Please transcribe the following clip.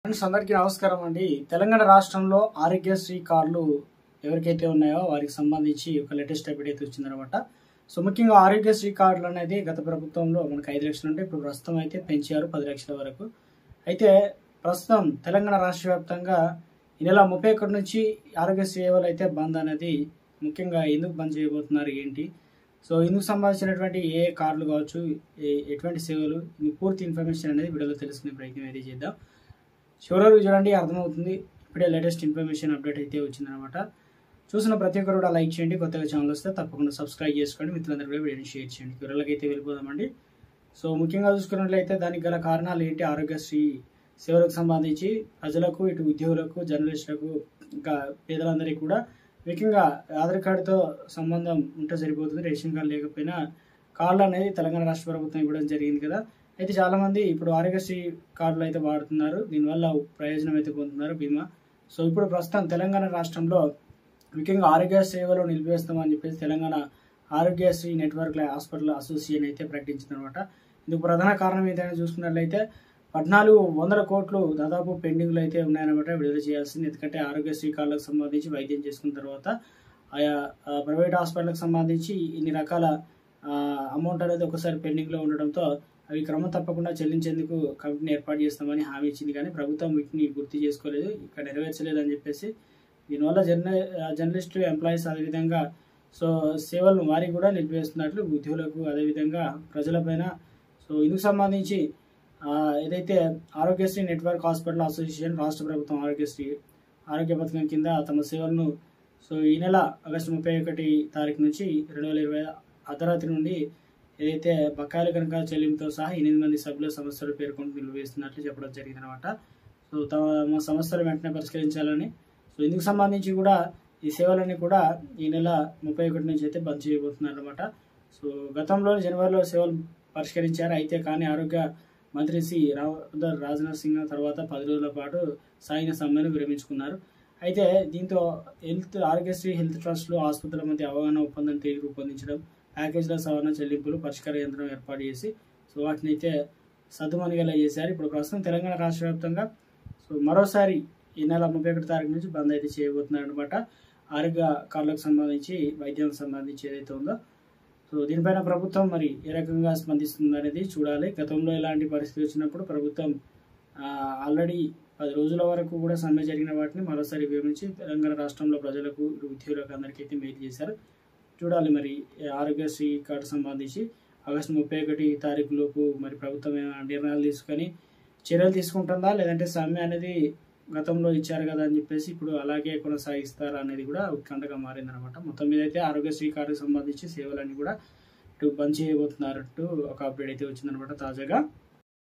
Friends అందరికీ నమస్కారం అండి. తెలంగాణ రాష్ట్రంలో ఆరోగ్యశ్రీ కార్డులు ఎవరికైతే ఉన్నాయో వారికి సంబంధించి ఒక లేటెస్ట్ అప్డేట్ అయితే వచ్చిందనమాట. సో ముఖ్యంగా ఆరోగ్యశ్రీ కార్డులు అనేది గత ప్రభుత్వంలో మనకు 5 లక్షలు ఉంటే ఇప్పుడు ప్రస్తుతం అయితే పెంచారు 10 లక్షల వరకు. అయితే ప్రస్తుతం తెలంగాణ రాష్ట్ర వ్యాప్తంగా ఈ నెల 31 నుంచి ఆరోగ్య సేవలు అయితే బంద్ అనేది ముఖ్యంగా ఎందుకు బంద్ చేయబోతున్నారు ఏంటి, సో ఇందుకు సంబంధించినటువంటి ఏ కార్డులు కావచ్చు, ఎటువంటి సేవలు, పూర్తి ఇన్ఫర్మేషన్ అనేది వీడియోలో తెలుసుకునే ప్రయత్నం అయితే చేద్దాం. చివరి చూడండి, అర్థమవుతుంది. ఇప్పుడే లేటెస్ట్ ఇన్ఫర్మేషన్ అప్డేట్ అయితే వచ్చిందనమాట. చూసిన ప్రతి ఒక్కరు కూడా లైక్ చేయండి, కొత్తగా ఛానల్ వస్తే తప్పకుండా సబ్స్క్రైబ్ చేసుకోండి, మిత్రులందరూ కూడా వీడియోని షేర్ చేయండి. వివరాలకి అయితే వెళ్ళిపోదామండి. సో ముఖ్యంగా చూసుకున్నట్లయితే దానికి గల కారణాలు ఏంటి, ఆరోగ్యశ్రీ సేవలకు సంబంధించి ప్రజలకు, ఇటు ఉద్యోగులకు, జర్నలిస్టులకు, ఇంకా పేదలందరికీ కూడా ముఖ్యంగా ఆధార్ కార్డుతో సంబంధం ఉంటే సరిపోతుంది. రేషన్ కార్డు లేకపోయినా కార్డులు అనేది తెలంగాణ రాష్ట్ర ప్రభుత్వం ఇవ్వడం జరిగింది కదా. అయితే చాలా మంది ఇప్పుడు ఆరోగ్యశ్రీ కార్డులు అయితే వాడుతున్నారు, దీనివల్ల ప్రయోజనం అయితే పొందుతున్నారు, బీమా. సో ఇప్పుడు ప్రస్తుతం తెలంగాణ రాష్ట్రంలో ముఖ్యంగా ఆరోగ్య సేవలు నిలిపివేస్తామని చెప్పేసి Telangana Aarogyasri network hospital association అయితే ప్రకటించిందనమాట. ఇందుకు ప్రధాన కారణం ఏంటంటే చూసుకున్నట్లయితే 1400 కోట్లు దాదాపు పెండింగ్లు అయితే ఉన్నాయన్నమాట, విడుదల చేయాల్సింది. ఎందుకంటే ఆరోగ్యశ్రీ కార్డులకు సంబంధించి వైద్యం చేసుకున్న తర్వాత ఆయా ప్రైవేట్ హాస్పిటల్కి సంబంధించి ఇన్ని రకాల అమౌంట్ అనేది ఒకసారి పెండింగ్లో ఉండడంతో అవి క్రమం తప్పకుండా చెల్లించేందుకు కమిటీని ఏర్పాటు చేస్తామని హామీ ఇచ్చింది. కానీ ప్రభుత్వం వీటిని గుర్తు చేసుకోలేదు, ఇక్కడ నెరవేర్చలేదు అని చెప్పేసి దీనివల్ల జర్నలిస్టులు, ఎంప్లాయీస్, అదేవిధంగా సో సేవలను వారికి కూడా నిలిపివేస్తున్నట్లు ఉద్యోగులకు, అదేవిధంగా ప్రజలపైన. సో ఇందుకు సంబంధించి ఏదైతే ఆరోగ్యశ్రీ నెట్వర్క్ హాస్పిటల్ అసోసియేషన్ రాష్ట్ర ప్రభుత్వం ఆరోగ్య పథకం కింద తమ సేవలను సో ఈ నెల ఆగస్టు 31 తారీఖు నుంచి 2020 అర్ధరాత్రి నుండి ఏదైతే బకాయిల కనుక చెల్లింపుతో సహా 8 మంది సభ్యుల సమస్యలు పేర్కొంటూ నిలిపివేస్తున్నట్లు చెప్పడం జరిగింది అనమాట. సో తమ సమస్యలు వెంటనే పరిష్కరించాలని, సో ఇందుకు సంబంధించి కూడా ఈ సేవలన్నీ కూడా ఈ నెల 31 నుంచి అయితే బంద్ చేయబోతున్నారు అనమాట. సో గతంలో జనవరిలో సేవలు పరిష్కరించారు, అయితే కానీ ఆరోగ్య మంత్రి శ్రీ రాజ్నాథ్ సింగ్ తర్వాత 10 రోజుల పాటు సాగిన సమ్మెను విరమించుకున్నారు. అయితే దీంతో ఆరోగ్యశ్రీ హెల్త్ ట్రస్టులు, ఆసుపత్రుల మధ్య అవగాహన ఒప్పందం రూపొందించడం, ప్యాకేజీల సవరణ, చెల్లింపులు, పరిష్కార యంత్రం ఏర్పాటు చేసి సో వాటిని అయితే సద్దుమణిగేలా చేశారు. ఇప్పుడు ప్రస్తుతం తెలంగాణ రాష్ట్ర వ్యాప్తంగా సో మరోసారి ఈ నెల 31 తారీఖు నుంచి బంద్ అయితే చేయబోతున్నారు అనమాట. ఆరోగ్య కార్డులకు సంబంధించి, వైద్యానికి సంబంధించి ఏదైతే ఉందో సో దీనిపైన ప్రభుత్వం మరి ఏ రకంగా స్పందిస్తుంది అనేది చూడాలి. గతంలో ఎలాంటి పరిస్థితి వచ్చినప్పుడు ప్రభుత్వం ఆల్రెడీ 10 రోజుల వరకు కూడా సమ్మె జరిగిన వాటిని మరోసారి వివరించి తెలంగాణ రాష్ట్రంలో ప్రజలకు, ఉద్యోగులకు అందరికీ అయితే మేలు చేశారు. చూడాలి మరి ఆరోగ్యశ్రీ కార్డు సంబంధించి ఆగస్టు 31 తారీఖు లోపు మరి ప్రభుత్వం నిర్ణయాలు తీసుకొని చర్యలు తీసుకుంటుందా, లేదంటే సమ్మె అనేది గతంలో ఇచ్చారు కదా అని చెప్పేసి ఇప్పుడు అలాగే కొనసాగిస్తారా అనేది కూడా ఉత్కంఠగా మారిందనమాట. మొత్తం మీద అయితే ఆరోగ్యశ్రీ కార్డుకు సంబంధించి సేవలన్నీ కూడా ఇటు బంద్ చేయబోతున్నట్టు ఒక అప్డేట్ అయితే వచ్చిందనమాట తాజాగా.